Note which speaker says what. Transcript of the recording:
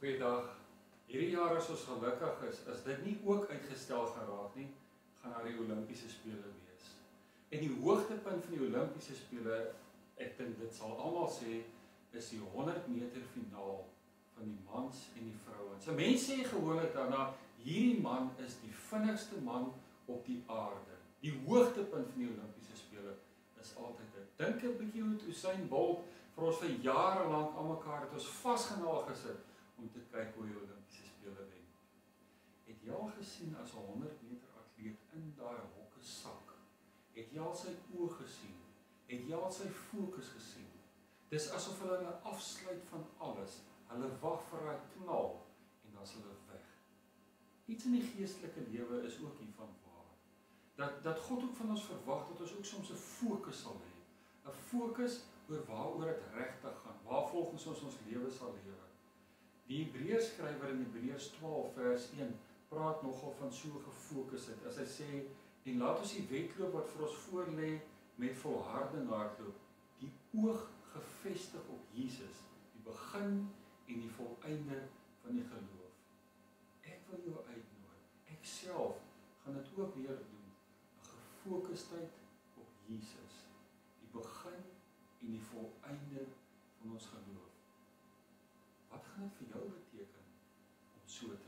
Speaker 1: Goeiedag. Hierdie jaar as ons gelukkig is dit nie ook uitgestel geraak nie, gaan daar die Olimpiese Spele wees. En die hoogtepunt van die Olimpiese Spele, ek dink dit sal almal sê, is die 100 meter finaal van die mans en die vrouens. So mense sê gewoonlik daarna, hierdie man is die vinnigste man op die aarde. Die hoogtepunt van die Olimpiese Spele is altyd dit. Dink 'n bietjie hoe Usain Bolt vir ons vir jare lank aan mekaar het ons vasgenaal gesit om te kyk hoe die Olimpiese Spele wen. Het jy al gesien as 'n 100 meter atleet in daai hokke sak? Het jy al sy oë gesien? Het jy al sy fokus gesien? Dis asof hulle afsluit van alles. Hulle wag vir daai knal en dan is hulle weg. Iets in die geestelike lewe is ook hiervan waar. Dat God ook van ons verwag dat ons ook soms 'n fokus sal hê. 'n Fokus oor waaroor dit regtig gaan, waar volgens ons lewe sal lewe. Die Hebreërs skrywer in Hebreërs 12 vers 1 praat nogal van so gefokusheid. As hy sê, en laat ons die wedloop wat vir ons voorlê met volharding hardloop, die oog gefestig op Jesus, die begin en die volëinde van die geloof. Ek wil jou uitnooi, ek self gaan dit ook weer doen, 'n gefokustheid op Jesus, die begin en die volëinde van ons geloof. Wat gaan dit vir jou beteken om so te